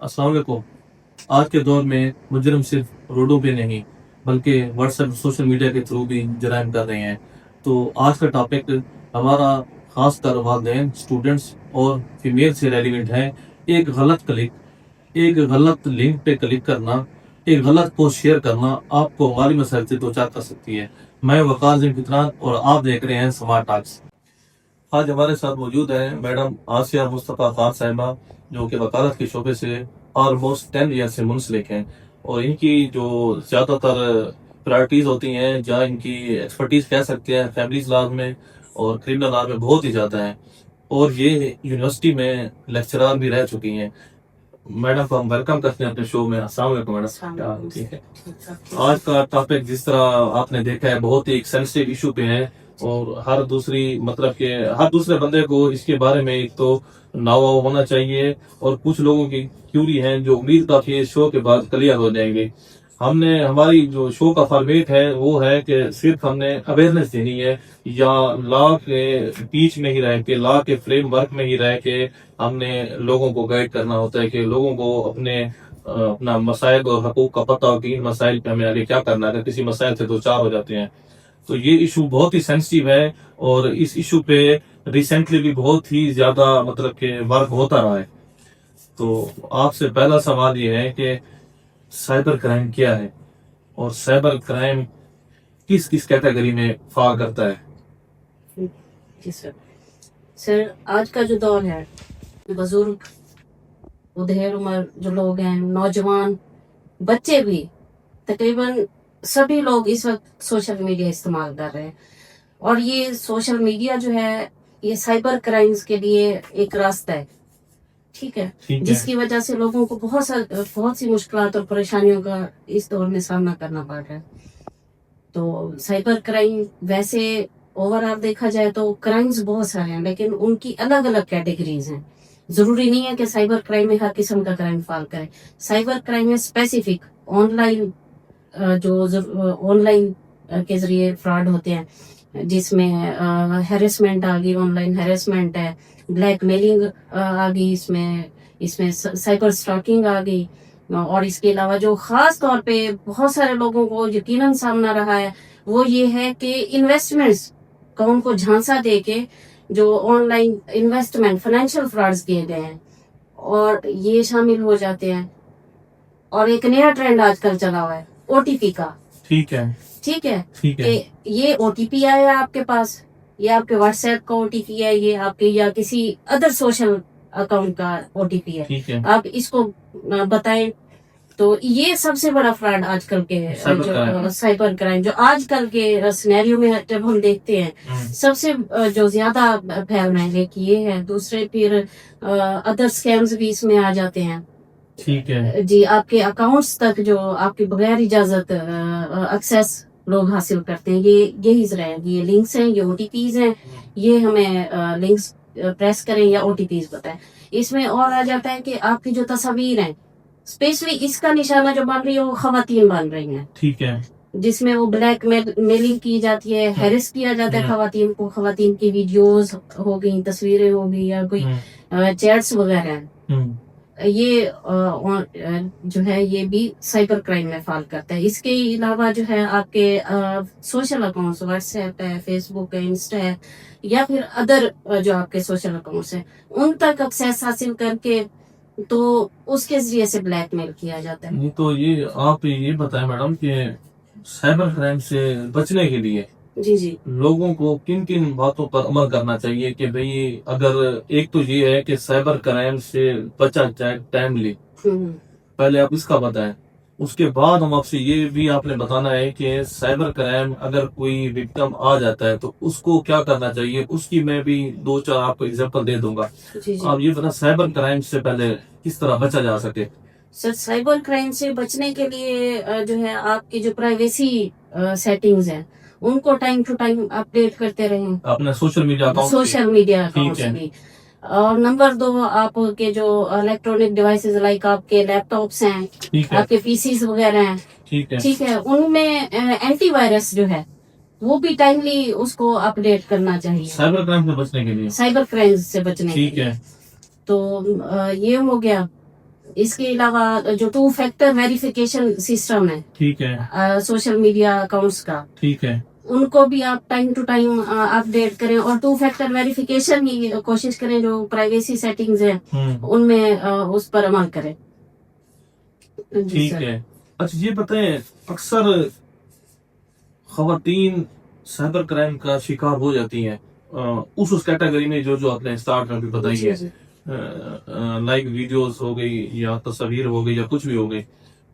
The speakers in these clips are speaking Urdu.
السلام علیکم. آج کے دور میں مجرم صرف روڈوں پہ نہیں بلکہ واٹس ایپ سوشل میڈیا کے تھرو بھی جرائم کر رہے ہیں. تو آج کا ٹاپک ہمارا خاص کر والدین، اسٹوڈنٹس اور فیمیل سے ریلیونٹ ہے. ایک غلط کلک، ایک غلط لنک پہ کلک کرنا، ایک غلط پوسٹ شیئر کرنا آپ کو مالی مسائل سے دوچار کر سکتی ہے. میں وقار ذمہ فطران اور آپ دیکھ رہے ہیں سمارٹ ٹاکس. آج ہمارے ساتھ موجود ہیں میڈم آسیہ مصطفیٰ خان صاحبہ، جو کہ وکالت کے شعبے سے آلموسٹ 10 ایئر سے منسلک ہیں، اور ان کی جو زیادہ تر پرائرٹیز ہوتی ہیں، جہاں ان کی ایکسپرٹیز کہہ سکتے ہیں فیملیز لاز میں اور کرمنل لاز میں بہت ہی زیادہ ہیں، اور یہ یونیورسٹی میں لیکچرار بھی رہ چکی ہیں. میڈم کو ہم ویلکم کرتے ہیں اپنے شو میں. السلام علیکم میڈم. ٹھیک ہے. آج کا ٹاپک جس طرح آپ نے دیکھا ہے بہت ہی ایک سینسٹیو ایشو پہ ہے، اور ہر دوسرے بندے کو اس کے بارے میں ایک تو ناوا ہونا چاہیے، اور کچھ لوگوں کی کیوری ہیں جو امید کافی اس شو کے بعد کلیئر ہو جائیں گے. ہماری جو شو کا فارمیٹ ہے وہ ہے کہ صرف ہم نے اویئرنیس دینی ہے، یا لا کے بیچ میں ہی رہ کے، لا کے فریم ورک میں ہی رہ کے ہم نے لوگوں کو گائیڈ کرنا ہوتا ہے کہ لوگوں کو اپنا مسائل اور حقوق کا پتہ ہو کہ ان مسائل پہ ہمیں آگے کیا کرنا ہے اگر کسی مسائل سے دوچار ہو جاتے ہیں. تو یہ ایشو بہت ہی سینسٹیو ہے، اور اس ایشو پہ ریسنٹلی بھی بہت ہی زیادہ کہ ورک ہوتا رہا ہے. تو آپ سے پہلا سوال یہ ہے کہ سائبر کرائم کیا ہے، اور سائبر کرائم کس کس کیٹیگری میں فال کرتا ہے؟ جی سر آج کا جو دور ہے، بزرگ، ادھیر عمر جو لوگ ہیں، نوجوان، بچے بھی، تقریباً سبھی لوگ اس وقت سوشل میڈیا استعمال کر رہے ہیں. اور یہ سوشل میڈیا جو ہے یہ سائبر کرائمز کے لیے ایک راستہ ہے، ٹھیک ہے، جس کی وجہ سے لوگوں کو بہت سی مشکلات اور پریشانیوں کا اس دور میں سامنا کرنا پڑ رہا ہے. تو سائبر کرائم ویسے اوور آل دیکھا جائے تو کرائمز بہت سارے ہیں، لیکن ان کی الگ الگ کیٹیگریز ہیں. ضروری نہیں ہے کہ سائبر کرائم میں ہر قسم کا کرائم فال کرے. سائبر کرائم میں اسپیسیفک آن لائن کے ذریعے فراڈ ہوتے ہیں، جس میں ہیرسمنٹ آ گئی، آن لائن ہیرسمنٹ ہے، بلیک میلنگ آ گئی، اس میں سائبر اسٹاکنگ آ گئی. اور اس کے علاوہ جو خاص طور پہ بہت سارے لوگوں کو یقیناً سامنا رہا ہے وہ یہ ہے کہ انویسٹمنٹس کا ان کو جھانسا دے کے جو on line investment financial frauds کیے گئے ہیں، اور یہ شامل ہو جاتے ہیں. اور ایک نیا ٹرینڈ آج کل چلا ہوا ہے او ٹی پی کا. ٹھیک ہے کہ یہ او ٹی پی آیا آپ کے پاس، یہ آپ کے واٹس ایپ کا او ٹی پی ہے، یہ آپ کے یا کسی ادر سوشل اکاؤنٹ کا او ٹی پی ہے، آپ اس کو بتائیں. تو یہ سب سے بڑا فراڈ آج کل کے جو سائبر کرائم جو آج کل کے سینیریو میں جب ہم دیکھتے ہیں سب سے جو زیادہ پھیل رہے ہیں، ایک یہ ہے. دوسرے پھر ادر اسکیمز بھی اس میں آ جاتے ہیں. ٹھیک ہے جی، آپ کے اکاؤنٹس تک جو آپ کی بغیر اجازت ایکسیس لوگ حاصل کرتے ہیں، یہی ذرائع، یہ لنکس ہیں، یہ او ٹی پیز ہیں، یہ ہمیں لنکس پریس کریں یا او ٹی پیز بتائیں. اس میں اور آ جاتا ہے کہ آپ کی جو تصاویر ہیں، اسپیشلی اس کا نشانہ جو بن رہی ہے وہ خواتین بن رہی ہیں. ٹھیک ہے، جس میں وہ بلیک میلنگ کی جاتی ہے، ہیرس کیا جاتا ہے خواتین کو، خواتین کی ویڈیوز ہو گئی، تصویریں ہو گئی، یا کوئی چیٹس وغیرہ ہیں. یہ جو ہے یہ بھی سائبر کرائم میں فال کرتا ہے. اس کے علاوہ جو ہے آپ کے سوشل اکاؤنٹس، واٹس ایپ ہے، فیس بک ہے، انسٹا ہے، یا پھر ادر جو آپ کے سوشل اکاؤنٹس ہیں، ان تک ایکسیس حاصل کر کے تو اس کے ذریعے سے بلیک میل کیا جاتا ہے. تو یہ آپ یہ بتائیں میڈم کہ سائبر کرائم سے بچنے کے لیے جی لوگوں کو کن کن باتوں پر عمل کرنا چاہیے کہ بھئی اگر ایک تو یہ ہے کہ سائبر کرائم سے بچا جائے ٹائملی، پہلے آپ اس کا بتائیں. اس کے بعد ہم آپ سے یہ بھی آپ نے بتانا ہے کہ سائبر کرائم اگر کوئی وکٹم آ جاتا ہے تو اس کو کیا کرنا چاہیے، اس کی میں بھی 2-4 آپ کو اگزامپل دے دوں گا. آپ یہ بتا سائبر کرائم سے پہلے کس طرح بچا جا سکے. سر، سائبر کرائم سے بچنے کے لیے جو ہے آپ کی جو پرائیویسی سیٹنگز ہیں ان کو ٹائم ٹو ٹائم اپڈیٹ کرتے رہیں اپنے سوشل میڈیا اکاؤنٹس بھی. اور نمبر 2، آپ کے جو الیکٹرانک ڈیوائسز لائک آپ کے لیپ ٹاپس ہیں، آپ کے پی سیز وغیرہ ہیں، ٹھیک ہے، ان میں اینٹی وائرس جو ہے وہ بھی ٹائملی اس کو اپڈیٹ کرنا چاہیے سائبر کرائم سے بچنے کے لیے. سائبر کرائم سے بچنے کے لیے. تو یہ ہو گیا. اس کے علاوہ جو 2 فیکٹر ویریفیکیشن سسٹم ہے ٹھیک ہے سوشل میڈیا اکاؤنٹس کا، ٹھیک ہے ان کو بھی آپ time to time update کریں، اور 2 فیکٹر ویریفیکیشن ہی کوشش کریں، جو پرائیویسی سیٹنگز ہیں ان میں اس پر عمل کریں. ٹھیک ہے. اچھا یہ بتائیں، اکثر خواتین سائبر کرائم کا شکار ہو جاتی ہیں اس کیٹیگری میں جو آپ نے اسٹارٹ میں بھی بتائی ہے، لائک ویڈیوز ہو گئی یا تصاویر ہو گئی یا کچھ بھی ہو گئی.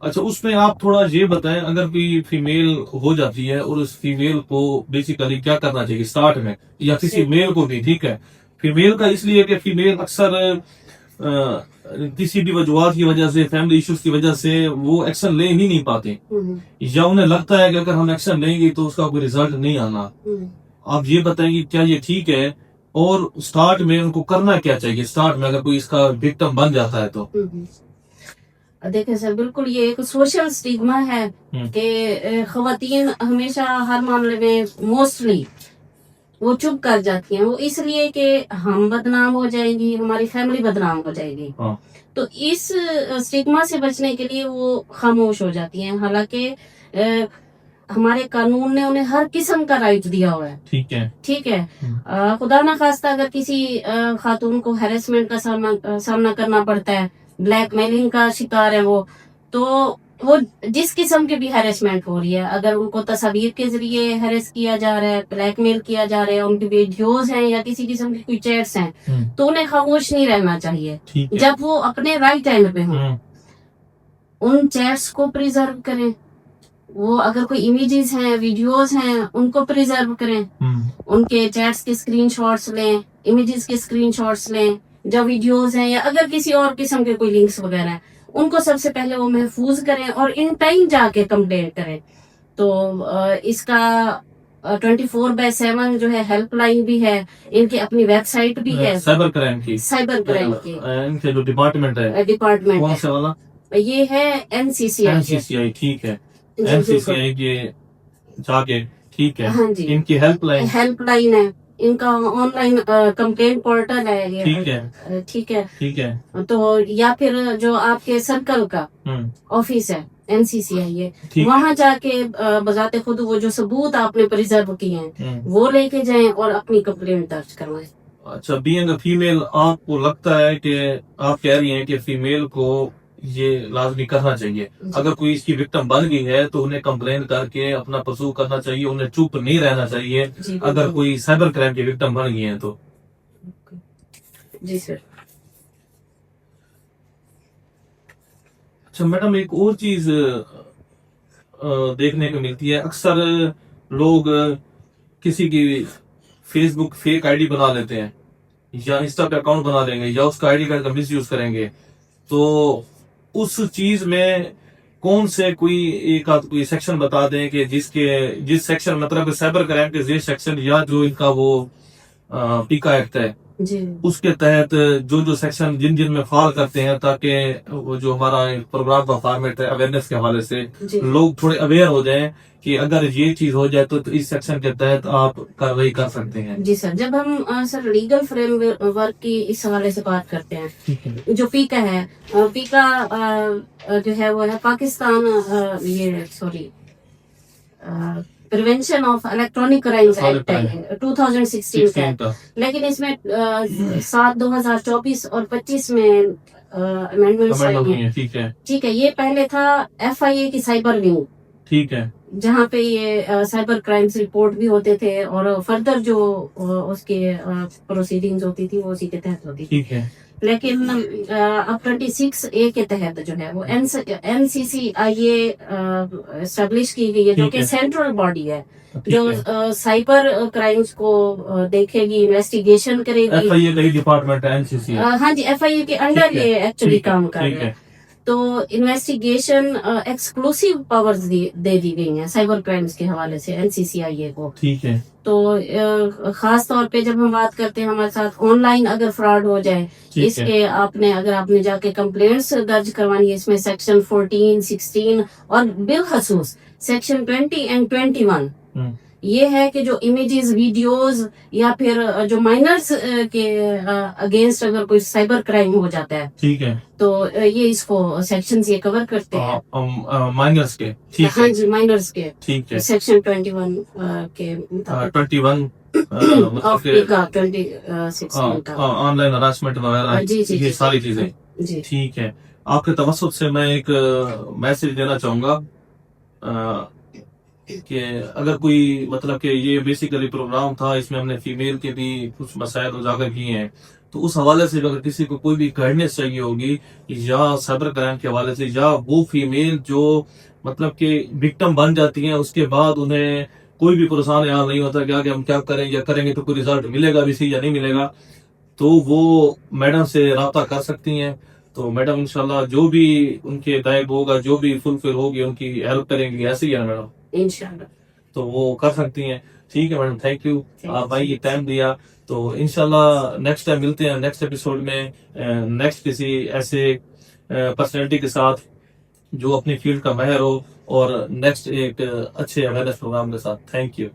اچھا اس میں آپ تھوڑا یہ بتائیں، اگر کوئی فیمیل ہو جاتی ہے اور اس فیمیل کو بیسیکلی کیا کرنا چاہیے اسٹارٹ میں، یا کسی میل کو بھی، ٹھیک ہے، فیمیل کا اس لیے کہ فیمیل اکثر کسی بھی وجوہات کی وجہ سے، فیملی ایشوز کی وجہ سے وہ ایکشن لے ہی نہیں پاتے، یا انہیں لگتا ہے کہ اگر ہم ایکشن لیں گے تو اس کا کوئی ریزلٹ نہیں آنا. آپ یہ بتائیں گے کیا یہ ٹھیک ہے، اور سٹارٹ میں ان کو کرنا کیا چاہیے سٹارٹ میں اگر کوئی اس کا وکٹم بن جاتا ہے تو؟ دیکھیں سر، بالکل یہ ایک سوشل سٹیگما ہے کہ خواتین ہمیشہ ہر معاملے میں موسٹلی وہ چپ کر جاتی ہیں، وہ اس لیے کہ ہم بدنام ہو جائیں گی، ہماری فیملی بدنام ہو جائے گی. تو اس سٹیگما سے بچنے کے لیے وہ خاموش ہو جاتی ہیں، حالانکہ ہمارے قانون نے انہیں ہر قسم کا رائٹ دیا ہوا ہے. ٹھیک ہے. خدا نخواستہ اگر کسی خاتون کو ہیرسمنٹ کا سامنا کرنا پڑتا ہے، بلیک میلنگ کا شکار ہے تو وہ جس قسم کی بھی ہیرسمنٹ ہو رہی ہے، اگر ان کو تصاویر کے ذریعے ہیرس کیا جا رہا ہے، بلیک میل کیا جا رہا ہے، ان کی ویڈیوز ہیں یا کسی قسم کی کوئی چیٹس ہیں، تو انہیں خاموش نہیں رہنا چاہیے. جب وہ اپنے رائٹ ہینڈ پہ ہوں، ان چیٹس کو پریزرو کریں. وہ اگر کوئی امیجز ہیں، ویڈیوز ہیں، ان کو پریزرو کریں. ان کے چیٹس کے اسکرین شاٹس لیں، امیجز کے اسکرین شاٹس لیں، جو ویڈیوز ہیں، یا اگر کسی اور قسم کے کوئی لنکس وغیرہ ہیں، ان کو سب سے پہلے وہ محفوظ کریں اور ان ٹائم جا کے کمپلین کریں. تو اس کا 24/7 جو ہے ہیلپ لائن بھی ہے، ان کی اپنی ویب سائٹ بھی ہے سائبر کرائم کی، ان کے جو ڈپارٹمنٹ ہے کون سا والا؟ یہ ہے NCCI. ٹھیک ہے، NCCI کے جا کے، ٹھیک ہے. ہاں جی، ان کی ہیلپ لائن ہے، ان کا آن لائن کمپلین پورٹل ہے یہ. ٹھیک ہے. تو یا پھر جو آپ کے سرکل کا آفس ہے NCCI، وہاں جا کے بذات خود وہ جو ثبوت آپ نے پریزرو کیے ہیں وہ لے کے جائیں اور اپنی کمپلین درج کروائیں. اچھا، بینگ اے فیمیل، آپ کو لگتا ہے کہ آپ کہہ رہی ہیں کہ فیمیل کو یہ لازمی کرنا چاہیے، اگر کوئی اس کی وکٹم بن گئی ہے تو انہیں کمپلین کر کے اپنا پرسو کرنا چاہیے، انہیں چپ نہیں رہنا چاہیے اگر کوئی سائبر کرائم کی وکٹم بن گئی ہے تو؟ جی سر. اچھا میڈم، ایک اور چیز دیکھنے کو ملتی ہے، اکثر لوگ کسی کی Facebook fake ID بنا لیتے ہیں، یا انسٹا پہ اکاؤنٹ بنا لیں گے، یا اس کا آئی ڈی کارڈ کا مس یوز کریں گے. تو اس چیز میں کون سے کوئی سیکشن بتا دیں کہ جس سیکشن، مطلب سائبر کرائم کے ذیل سیکشن، یا جو ان کا وہ پیکا ایکٹ ہے اس کے تحت جو سیکشن جن میں فال کرتے ہیں، تاکہ وہ جو ہمارا پروگرام کا فارمیٹ ہے اویئرنیس کے حوالے سے لوگ تھوڑے اویئر ہو جائیں کہ اگر یہ چیز ہو جائے تو اس سیکشن کے تحت آپ کارروائی کر سکتے ہیں. جی سر، جب ہم سر لیگل فریم ورک کی اس حوالے سے بات کرتے ہیں، جو پیکا ہے، پیکا جو ہے وہ ہے Pakistan prevention of electronic crimes act ہے 2016 کا، لیکن اس میں 7/2024 اور 25 میں امینڈمنٹس آئی ہیں. ٹھیک ہے. یہ پہلے تھا FIA کی سائبر ونگ، ٹھیک ہے، جہاں پہ یہ سائبر کرائمز رپورٹ بھی ہوتے تھے اور فردر جو اس کے پروسیڈنگز ہوتی تھی وہ اسی کے تحت ہوتی تھی. لیکن اب 26A کے تحت جو ہے وہ NCCIA اسٹیبلش کی گئی ہے، جو کہ سینٹرل باڈی ہے جو سائبر کرائمز کو دیکھے گی، انویسٹیگیشن کرے گی. FIA ڈپارٹمنٹ ہے NCCI. ہاں جی، FIA کے انڈر یہ ایکچولی کام کر رہے ہیں. تو انویسٹیگیشن ایکسکلوسیو پاورز دے دی گئی ہیں سائبر کرائمز کے حوالے سے NCCIA کو. ٹھیک ہے. تو خاص طور پہ جب ہم بات کرتے ہیں ہمارے ساتھ آن لائن اگر فراڈ ہو جائے، اس کے اگر آپ نے جا کے کمپلینٹس درج کروانی ہے، اس میں سیکشن 14، 16 اور بالخصوص سیکشن 20 and 21 یہ ہے کہ جو امیجز ویڈیوز یا پھر جو مائنرز کے اگینسٹ اگر کوئی سائبر کرائم ہو جاتا ہے ٹھیک ہے تو یہ اس کو سیکشنز یہ کور کرتے ہیں. مائنرس کے ٹھیک ہاں ہے جی مائنرز کے ٹھیک ہے سیکشن 21 کے مطابق 21 آف کا 26 کا آن لائن ہراسمنٹ وغیرہ جی جی یہ ساری چیزیں جی. ٹھیک ہے. آپ کے توسط سے میں ایک میسج دینا چاہوں گا کہ اگر کوئی مطلب کہ یہ بیسیکلی پروگرام تھا اس میں ہم نے فیمیل کے بھی کچھ مسائل اجاگر کیے ہیں تو اس حوالے سے اگر کسی کو کوئی بھی گائیڈنس چاہیے ہوگی یا سائبر کرائم کے حوالے سے یا وہ فیمیل جو مطلب کہ وکٹم بن جاتی ہیں اس کے بعد انہیں کوئی بھی پریشان یاد نہیں ہوتا کہ آگے ہم کیا کریں یا کریں گے تو کوئی رزلٹ ملے گا بھی صحیح یا نہیں ملے گا تو وہ میڈم سے رابطہ کر سکتی ہیں. تو میڈم انشاءاللہ جو بھی ان کے دائب ہوگا جو بھی فلفل ہوگی ان کی ہیلپ کریں گی. ایسے ہی ہے نا میڈم؟ انشاءاللہ تو وہ کر سکتی ہیں. ٹھیک ہے میڈم تھینک یو آپ بھائی یہ ٹائم دیا. تو انشاءاللہ نیکسٹ ٹائم ملتے ہیں نیکسٹ ایپیسوڈ میں نیکسٹ کسی ایسے پرسنالٹی کے ساتھ جو اپنی فیلڈ کا ماہر ہو اور نیکسٹ ایک اچھے اویئرنیس پروگرام کے ساتھ. Thank you.